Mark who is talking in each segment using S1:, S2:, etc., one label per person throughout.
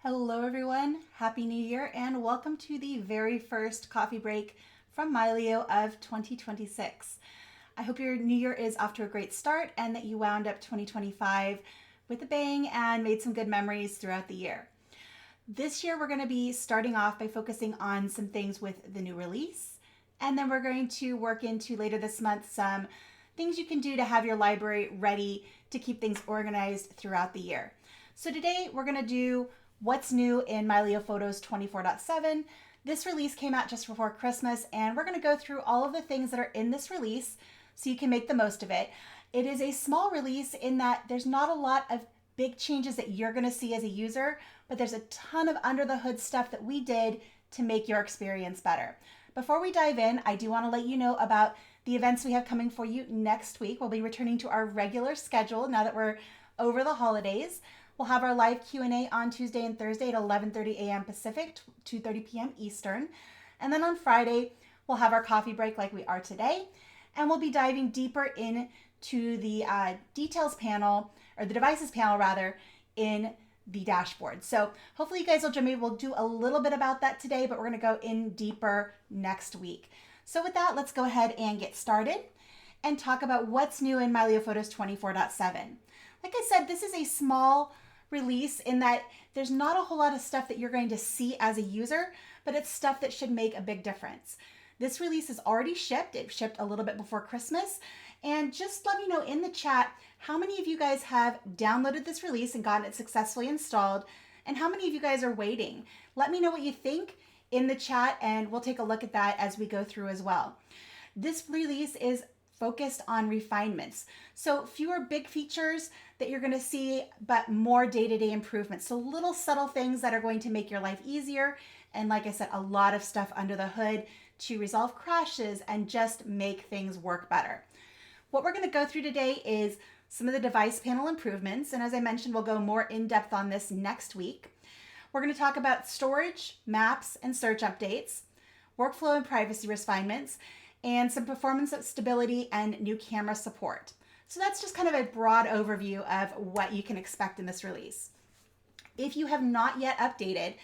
S1: Hello everyone, Happy New Year and welcome to the very first coffee break from Mylio of 2026. I hope your new year is off to a great start and that you wound up 2025 with a bang and made some good memories throughout the year. This year we're going to be starting off by focusing on some things with the new release, and then we're going to work into later this month some things you can do to have your library ready to keep things organized throughout the year. So today we're going to do what's new in Mylio Photos 24.7. This release came out just before Christmas, and we're going to go through all of the things that are in this release so you can make the most of it. It is a small release in that there's not a lot of big changes that you're going to see as a user, but there's a ton of under the hood stuff that we did to make your experience better. Before we dive in, I do want to let you know about the events we have coming for you next week. We'll be returning to our regular schedule now that we're over the holidays. We'll have our live Q&A on Tuesday and Thursday at 11:30 a.m. Pacific, 2:30 p.m. Eastern. And then on Friday, we'll have our coffee break like we are today. And we'll be diving deeper into the details panel, or the devices panel rather, in the dashboard. So hopefully you guys will join me. We'll do a little bit about that today, but we're going to go in deeper next week. So with that, let's go ahead and get started and talk about what's new in Mylio Photos 24.7. Like I said, this is a small release in that there's not a whole lot of stuff that you're going to see as a user, but it's stuff that should make a big difference. This release is already shipped. It shipped a little bit before Christmas. And just let me know in the chat how many of you guys have downloaded this release and gotten it successfully installed, and how many of you guys are waiting. Let me know what you think in the chat, and we'll take a look at that as we go through as well. This release is focused on refinements. So fewer big features that you're going to see, but more day-to-day improvements. So little subtle things that are going to make your life easier. And like I said, a lot of stuff under the hood to resolve crashes and just make things work better. What we're going to go through today is some of the device panel improvements. And as I mentioned, we'll go more in depth on this next week. We're going to talk about storage, maps, and search updates, workflow and privacy refinements, and some performance stability and new camera support. So that's just kind of a broad overview of what you can expect in this release. If you have not yet updated,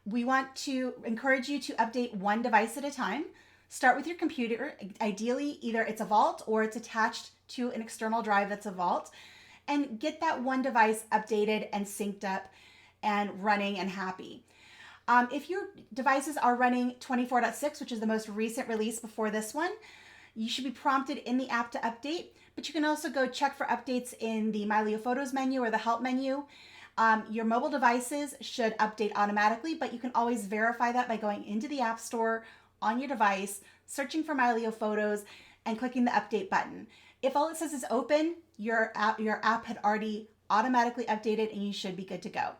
S1: we want to encourage you to update one device at a time. Start with your computer. Ideally, either it's a Vault or it's attached to an external drive that's a Vault, and get that one device updated and synced up and running and happy. If your devices are running 24.6, which is the most recent release before this one, you should be prompted in the app to update, but you can also go check for updates in the Mylio Photos menu or the Help menu. Your mobile devices should update automatically, but you can always verify that by going into the App Store on your device, searching for Mylio Photos, and clicking the update button. If all it says is open, your app had already automatically updated and you should be good to go.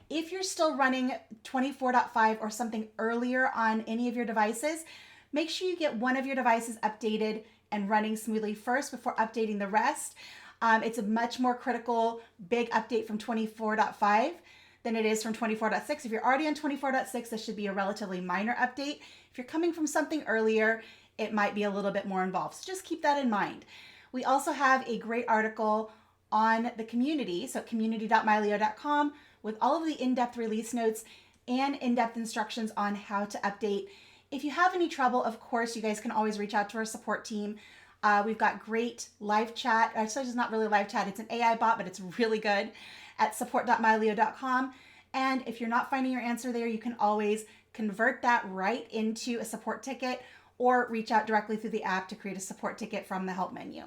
S1: If you're still running 24.5 or something earlier on any of your devices, make sure you get one of your devices updated and running smoothly first before updating the rest. It's a much more critical big update from 24.5 than it is from 24.6. If you're already on 24.6, this should be a relatively minor update. If you're coming from something earlier, it might be a little bit more involved. So just keep that in mind. We also have a great article on the community, so community.mylio.com, with all of the in-depth release notes and in-depth instructions on how to update. If you have any trouble, of course, you guys can always reach out to our support team. We've got great live chat. Actually, it's not really live chat. It's an AI bot, but it's really good at support.mylio.com. And if you're not finding your answer there, you can always convert that right into a support ticket or reach out directly through the app to create a support ticket from the help menu.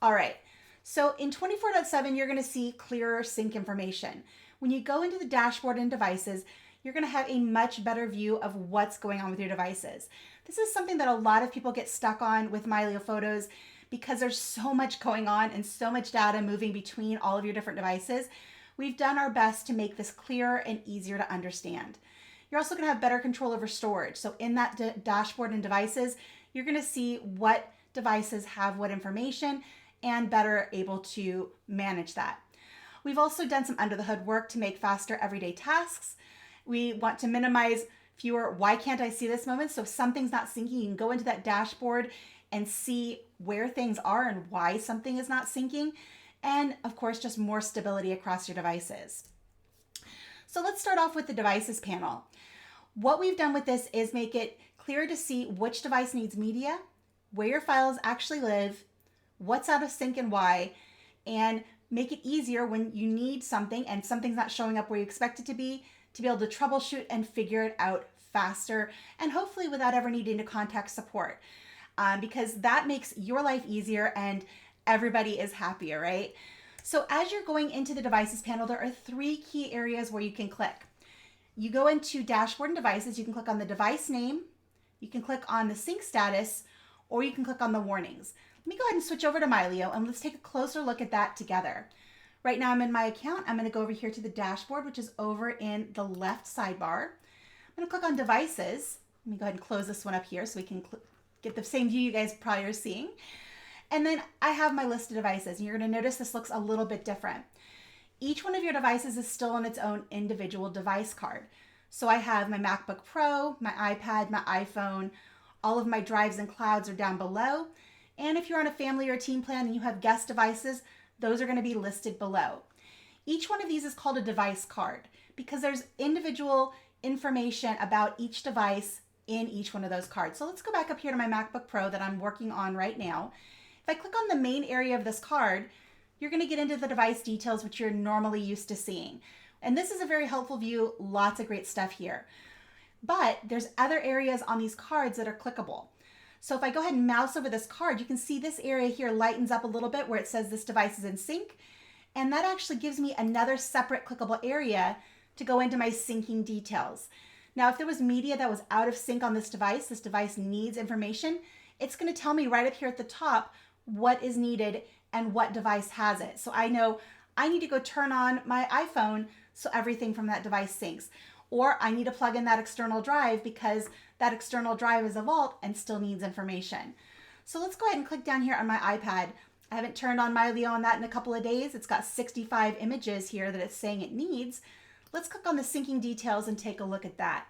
S1: All right. So in 24.7, you're going to see clearer sync information. When you go into the dashboard and devices, you're going to have a much better view of what's going on with your devices. This is something that a lot of people get stuck on with Mylio Photos because there's so much going on and so much data moving between all of your different devices. We've done our best to make this clearer and easier to understand. You're also going to have better control over storage. So in that dashboard and devices, you're going to see what devices have what information and better able to manage that. We've also done some under the hood work to make faster everyday tasks. We want to minimize fewer why can't I see this moments. So if something's not syncing, you can go into that dashboard and see where things are and why something is not syncing. And of course, just more stability across your devices. So let's start off with the devices panel. What we've done with this is make it clear to see which device needs media, where your files actually live, what's out of sync and why, and make it easier when you need something and something's not showing up where you expect it to be able to troubleshoot and figure it out faster, and hopefully without ever needing to contact support, because that makes your life easier and everybody is happier, right? So as you're going into the devices panel, there are 3 key areas where you can click. You go into dashboard and devices, you can click on the device name, you can click on the sync status, or you can click on the warnings. Let me go ahead and switch over to Mylio and let's take a closer look at that together. Right now I'm in my account. I'm going to go over here to the dashboard, which is over in the left sidebar. I'm going to click on devices. Let me go ahead and close this one up here so we can get the same view you guys probably are seeing. And then I have my list of devices, and you're going to notice this looks a little bit different. Each one of your devices is still on its own individual device card. So I have my MacBook Pro, my iPad, my iPhone, all of my drives and clouds are down below. And if you're on a family or team plan and you have guest devices, those are going to be listed below. Each one of these is called a device card because there's individual information about each device in each one of those cards. So let's go back up here to my MacBook Pro that I'm working on right now. If I click on the main area of this card, you're going to get into the device details, which you're normally used to seeing. And this is a very helpful view, lots of great stuff here. But there's other areas on these cards that are clickable. So if I go ahead and mouse over this card, you can see this area here lightens up a little bit where it says this device is in sync. And that actually gives me another separate clickable area to go into my syncing details. Now, if there was media that was out of sync on this device needs information, it's going to tell me right up here at the top what is needed and what device has it. So I know I need to go turn on my iPhone so everything from that device syncs. Or I need to plug in that external drive because that external drive is a vault and still needs information. So let's go ahead and click down here on my iPad. I haven't turned on Mylio on that in a couple of days. It's got 65 images here that it's saying it needs. Let's click on the syncing details and take a look at that.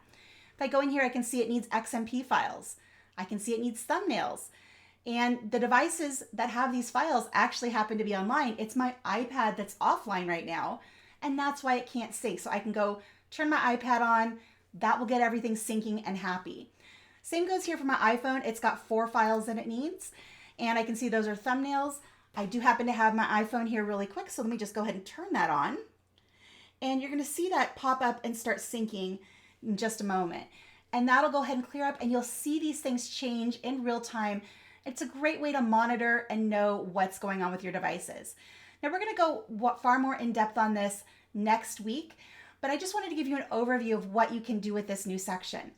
S1: If I go in here, I can see it needs XMP files. I can see it needs thumbnails. And the devices that have these files actually happen to be online. It's my iPad that's offline right now, and that's why it can't sync. So I can go turn my iPad on, that will get everything syncing and happy. Same goes here for my iPhone. It's got 4 files that it needs, and I can see those are thumbnails. I do happen to have my iPhone here really quick, so let me just go ahead and turn that on. And you're gonna see that pop up and start syncing in just a moment. And that'll go ahead and clear up, and you'll see these things change in real time. It's a great way to monitor and know what's going on with your devices. Now we're gonna go far more in depth on this next week, but I just wanted to give you an overview of what you can do with this new section.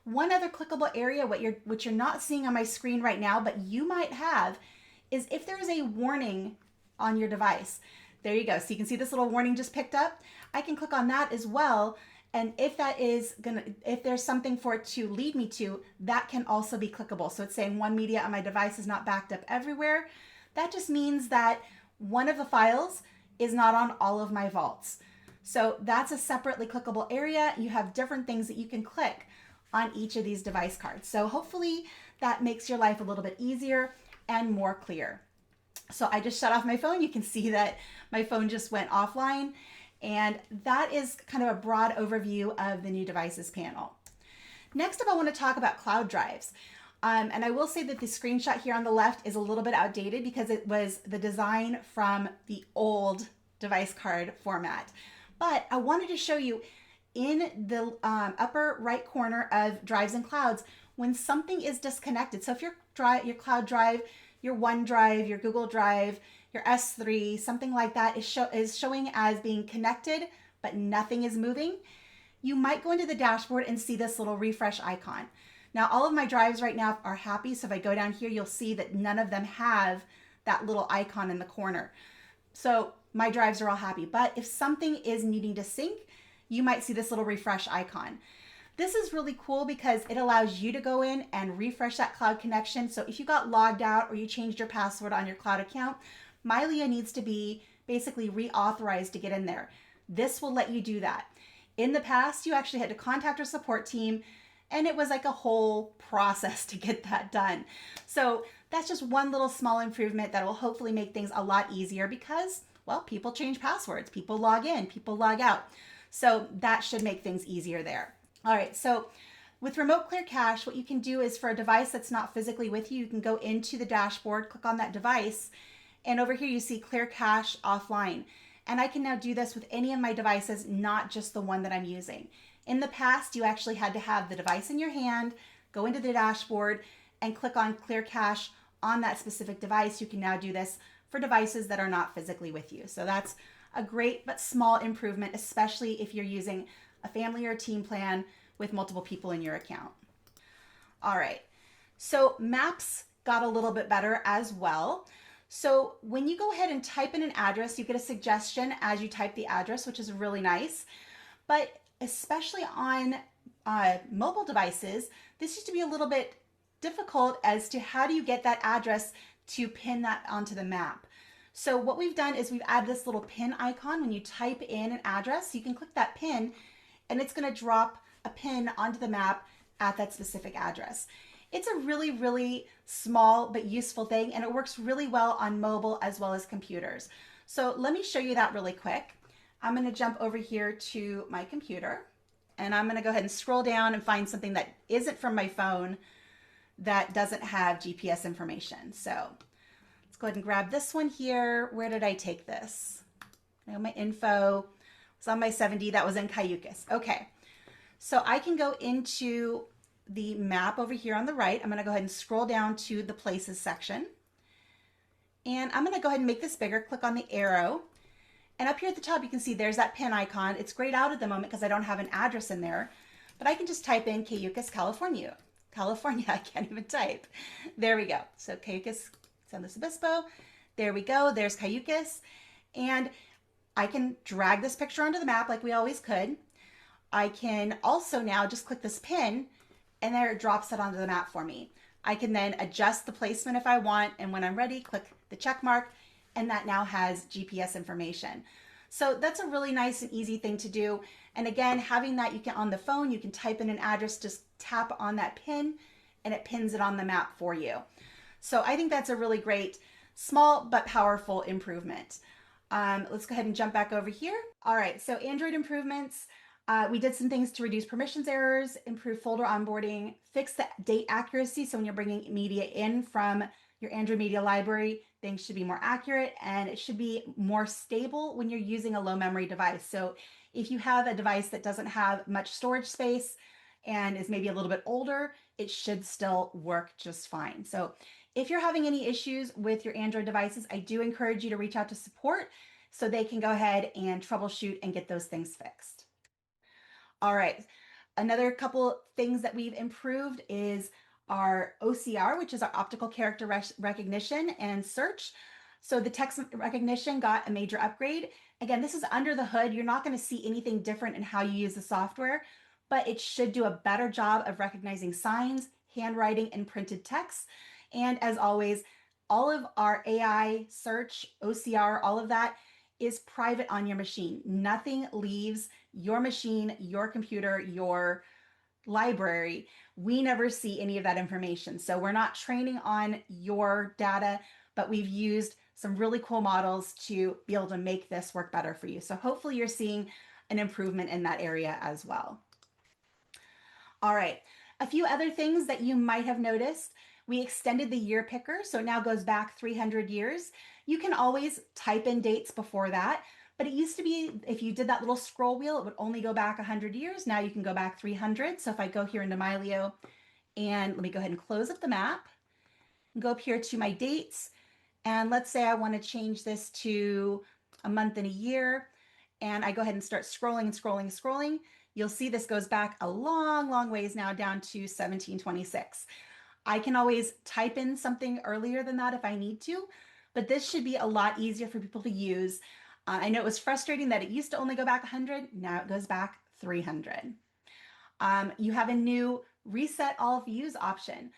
S1: One other clickable area, which you're not seeing on my screen right now, but you might have, is if there is a warning on your device. There you go. So you can see this little warning just picked up. I can click on that as well. And if there's something for it to lead me to, that can also be clickable. So it's saying one media on my device is not backed up everywhere. That just means that one of the files is not on all of my vaults. So that's a separately clickable area. You have different things that you can click on each of these device cards. So hopefully that makes your life a little bit easier and more clear. So I just shut off my phone. You can see that my phone just went offline. And that is kind of a broad overview of the new devices panel. Next up, I want to talk about cloud drives. And I will say that the screenshot here on the left is a little bit outdated because it was the design from the old device card format. But I wanted to show you in the upper right corner of drives and clouds when something is disconnected. So if your cloud drive, your OneDrive, your Google Drive, your S3, something like that is showing as being connected, but nothing is moving, you might go into the dashboard and see this little refresh icon. Now, all of my drives right now are happy. So if I go down here, you'll see that none of them have that little icon in the corner. So my drives are all happy. But if something is needing to sync, you might see this little refresh icon. This is really cool because it allows you to go in and refresh that cloud connection. So if you got logged out or you changed your password on your cloud account, Mylio needs to be basically reauthorized to get in there. This will let you do that. In the past, you actually had to contact our support team, and it was like a whole process to get that done. So that's just one little small improvement that will hopefully make things a lot easier because, well, people change passwords, people log in, people log out. So that should make things easier there. All right, so with Remote Clear Cache, what you can do is for a device that's not physically with you, you can go into the dashboard, click on that device, and over here you see Clear Cache Offline. And I can now do this with any of my devices, not just the one that I'm using. In the past, you actually had to have the device in your hand, go into the dashboard, and click on Clear Cache on that specific device. You can now do this for devices that are not physically with you. So that's a great but small improvement, especially if you're using a family or a team plan with multiple people in your account. All right, so maps got a little bit better as well. So when you go ahead and type in an address, you get a suggestion as you type the address, which is really nice. But especially on mobile devices, this used to be a little bit difficult as to how do you get that address to pin that onto the map. So what we've done is we've added this little pin icon. When you type in an address, you can click that pin and it's going to drop a pin onto the map at that specific address. It's a really, really small but useful thing, and it works really well on mobile as well as computers. So let me show you that really quick. I'm going to jump over here to my computer, and I'm going to go ahead and scroll down and find something that isn't from my phone that doesn't have GPS information. So let's go ahead and grab this one here. Where did I take this? I know my info was on my 7D. That was in Cayucas. Okay. So I can go into the map over here on the right. I'm going to go ahead and scroll down to the places section. And I'm going to go ahead and make this bigger. Click on the arrow. And up here at the top, you can see there's that pin icon. It's grayed out at the moment because I don't have an address in there. But I can just type in Cayucas, California. California, I can't even type. There we go. So Cayucas, San Luis Obispo. There we go. There's Cayucas. And I can drag this picture onto the map like we always could. I can also now just click this pin and there it drops it onto the map for me. I can then adjust the placement if I want, and when I'm ready, click the check mark, and that now has GPS information. So that's a really nice and easy thing to do. And again, having that, you can on the phone, you can type in an address, just tap on that pin, and it pins it on the map for you. So I think that's a really great, small but powerful improvement. Let's go ahead and jump back over here. All right, so Android improvements. We did some things to reduce permissions errors, improve folder onboarding, fix the date accuracy. So when you're bringing media in from your Android media library, things should be more accurate and it should be more stable when you're using a low memory device. So if you have a device that doesn't have much storage space and is maybe a little bit older, it should still work just fine. So if you're having any issues with your Android devices, I do encourage you to reach out to support so they can go ahead and troubleshoot and get those things fixed. All right, another couple things that we've improved is our OCR, which is our optical character recognition and search. So the text recognition got a major upgrade. Again, this is under the hood. You're not going to see anything different in how you use the software, but it should do a better job of recognizing signs, handwriting, and printed text. And as always, all of our AI search, OCR, all of that is private on your machine. Nothing leaves your machine, your computer, your library. We never see any of that information. So we're not training on your data, but we've used some really cool models to be able to make this work better for you. So hopefully you're seeing an improvement in that area as well. All right, a few other things that you might have noticed. We extended the year picker, so it now goes back 300 years. You can always type in dates before that, but it used to be if you did that little scroll wheel, it would only go back 100 years. Now you can go back 300. So if I go here into Mylio, and let me go ahead and close up the map, and go up here to my dates, and let's say I want to change this to a month and a year, and I go ahead and start scrolling and scrolling and scrolling, you'll see this goes back a long, long ways now down to 1726. I can always type in something earlier than that if I need to, but this should be a lot easier for people to use. I know it was frustrating that it used to only go back 100. Now it goes back 300. You have a new reset all views option.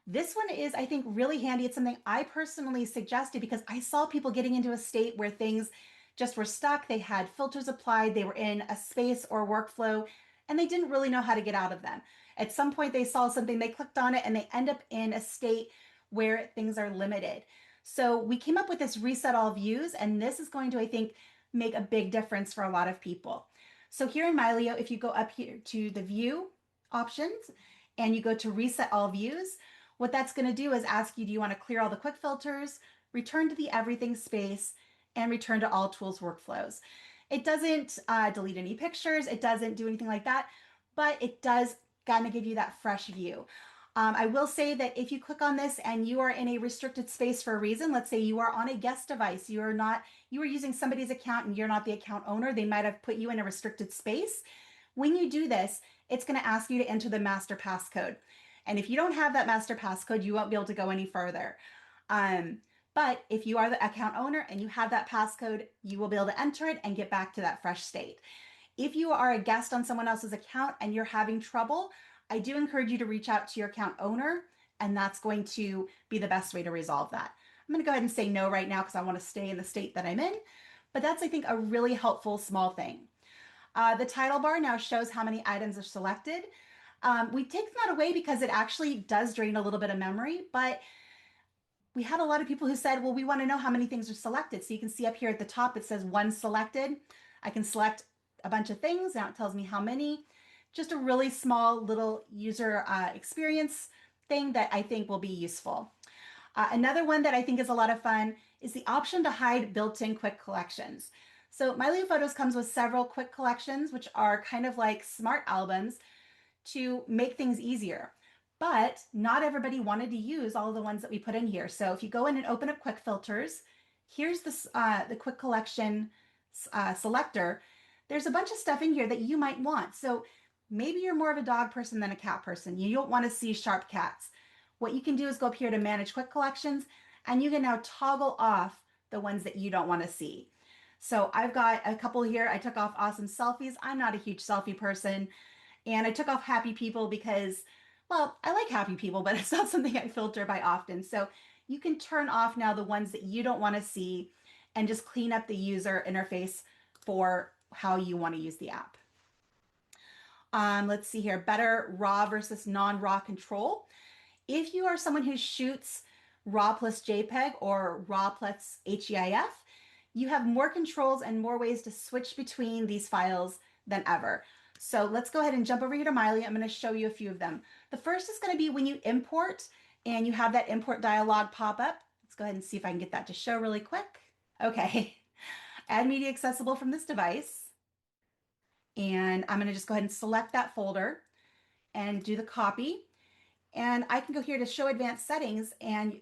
S1: This one is, I think, really handy. It's something I personally suggested because I saw people getting into a state where things just were stuck. They had filters applied. They were in a space or workflow, and they didn't really know how to get out of them. At some point, they saw something, they clicked on it, and they end up in a state where things are limited. So we came up with this reset all views, and this is going to, I think, make a big difference for a lot of people. So here in Mylio, if you go up here to the view options and you go to reset all views, what that's going to do is ask you, do you want to clear all the quick filters, return to the everything space, and return to all tools workflows. It doesn't delete any pictures. It doesn't do anything like that, but it does kind of give you that fresh view. I will say that if you click on this and you are in a restricted space for a reason, let's say you are on a guest device, you are using somebody's account and you're not the account owner, they might have put you in a restricted space. When you do this, it's going to ask you to enter the master passcode. And if you don't have that master passcode, you won't be able to go any further. But if you are the account owner and you have that passcode, you will be able to enter it and get back to that fresh state. If you are a guest on someone else's account and you're having trouble, I do encourage you to reach out to your account owner, and that's going to be the best way to resolve that. I'm going to go ahead and say no right now because I want to stay in the state that I'm in, but that's, I think, a really helpful small thing. The title bar now shows how many items are selected. We've taken that away because it actually does drain a little bit of memory, but we had a lot of people who said, well, we want to know how many things are selected. So you can see up here at the top, it says 1 selected. I can select a bunch of things. Now it tells me how many. Just a really small little user experience thing that I think will be useful. Another one that I think is a lot of fun is the option to hide built-in quick collections. So Mylio Photos comes with several quick collections, which are kind of like smart albums to make things easier. But not everybody wanted to use all of the ones that we put in here. So if you go in and open up quick filters, here's the quick collection selector. There's a bunch of stuff in here that you might want. So maybe you're more of a dog person than a cat person. You don't want to see sharp cats. What you can do is go up here to manage quick collections, and you can now toggle off the ones that you don't want to see. So I've got a couple here. I took off awesome selfies. I'm not a huge selfie person. And I took off happy people because, well, I like happy people, but it's not something I filter by often. So you can turn off now the ones that you don't want to see and just clean up the user interface for how you want to use the app. Let's see here, better RAW versus non-RAW control. If you are someone who shoots RAW plus JPEG or RAW plus HEIF, you have more controls and more ways to switch between these files than ever. So let's go ahead and jump over here to Mylio. I'm going to show you a few of them. The first is going to be when you import and you have that import dialog pop up. Let's go ahead and see if I can get that to show really quick. Okay, add media accessible from this device. And I'm going to just go ahead and select that folder and do the copy. And I can go here to show advanced settings. And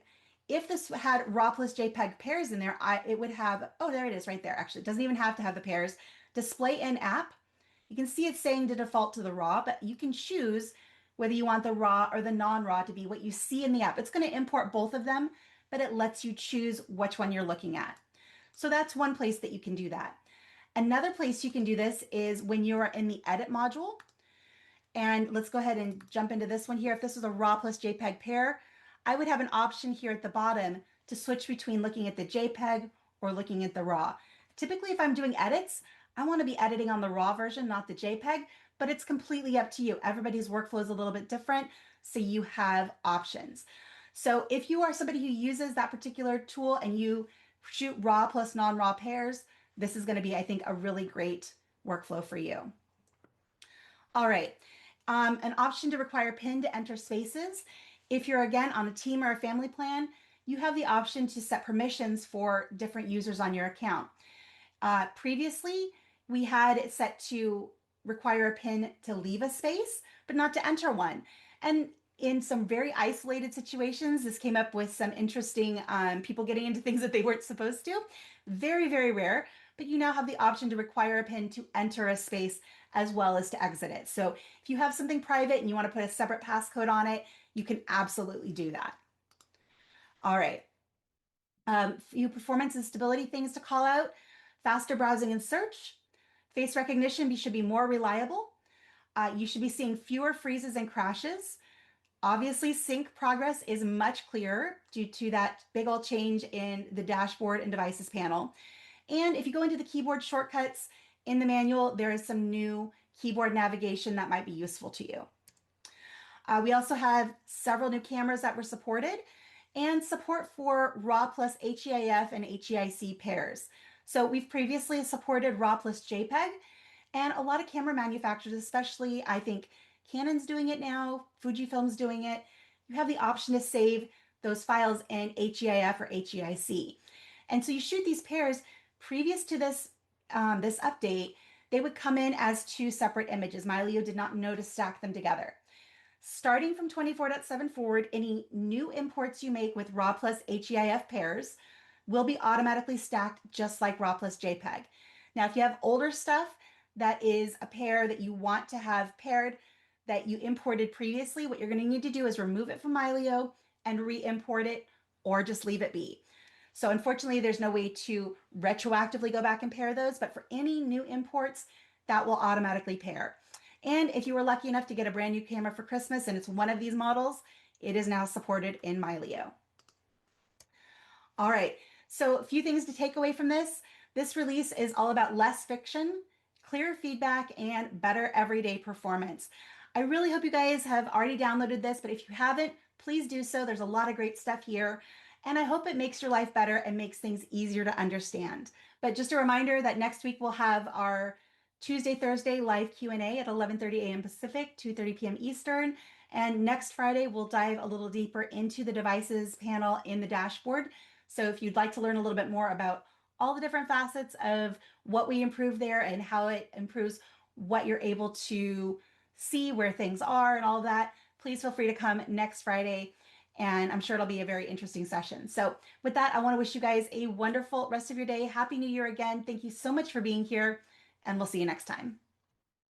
S1: if this had RAW plus JPEG pairs in there, it would have, oh, there it is right there. Actually, it doesn't even have to have the pairs. Display in app. You can see it's saying to default to the RAW, but you can choose whether you want the RAW or the non-RAW to be what you see in the app. It's going to import both of them, but it lets you choose which one you're looking at. So that's one place that you can do that. Another place you can do this is when you are in the edit module. And let's go ahead and jump into this one here. If this was a RAW plus JPEG pair, I would have an option here at the bottom to switch between looking at the JPEG or looking at the RAW. Typically, if I'm doing edits, I want to be editing on the RAW version, not the JPEG, but it's completely up to you. Everybody's workflow is a little bit different, so you have options. So if you are somebody who uses that particular tool and you shoot RAW plus non-RAW pairs, this is going to be, I think, a really great workflow for you. All right, an option to require PIN to enter spaces. If you're, again, on a team or a family plan, you have the option to set permissions for different users on your account. Previously, we had it set to require a PIN to leave a space, but not to enter one. And in some very isolated situations, this came up with some interesting people getting into things that they weren't supposed to. Very, very rare, but you now have the option to require a PIN to enter a space as well as to exit it. So if you have something private and you want to put a separate passcode on it, you can absolutely do that. All right. Few performance and stability things to call out. Faster browsing and search. Face recognition should be more reliable. You should be seeing fewer freezes and crashes. Obviously, sync progress is much clearer due to that big old change in the dashboard and devices panel. And if you go into the keyboard shortcuts in the manual, there is some new keyboard navigation that might be useful to you. We also have several new cameras that were supported and support for RAW plus HEIF and HEIC pairs. So we've previously supported RAW plus JPEG, And a lot of camera manufacturers, especially I think Canon's doing it now, Fujifilm's doing it. You have the option to save those files in HEIF or HEIC. And so you shoot these pairs previous to this update, they would come in as two separate images. Mylio did not know to stack them together. Starting from 24.7 forward, any new imports you make with RAW plus HEIF pairs will be automatically stacked just like RAW plus JPEG. Now, if you have older stuff that is a pair that you want to have paired that you imported previously, what you're going to need to do is remove it from Mylio and re-import it or just leave it be. So unfortunately, there's no way to retroactively go back and pair those, but for any new imports, that will automatically pair. And if you were lucky enough to get a brand new camera for Christmas and it's one of these models, it is now supported in Mylio. All right, so a few things to take away from this. This release is all about less friction, clear feedback, and better everyday performance. I really hope you guys have already downloaded this, but if you haven't, please do so. There's a lot of great stuff here, and I hope it makes your life better and makes things easier to understand. But just a reminder that next week we'll have our Tuesday, Thursday live Q&A at 11:30 a.m. Pacific, 2:30 p.m. Eastern. And next Friday, we'll dive a little deeper into the devices panel in the dashboard. So if you'd like to learn a little bit more about all the different facets of what we improve there and how it improves what you're able to see, where things are and all of that, please feel free to come next Friday. And I'm sure it'll be a very interesting session. So with that, I want to wish you guys a wonderful rest of your day. Happy New Year again. Thank you so much for being here, and we'll see you next time.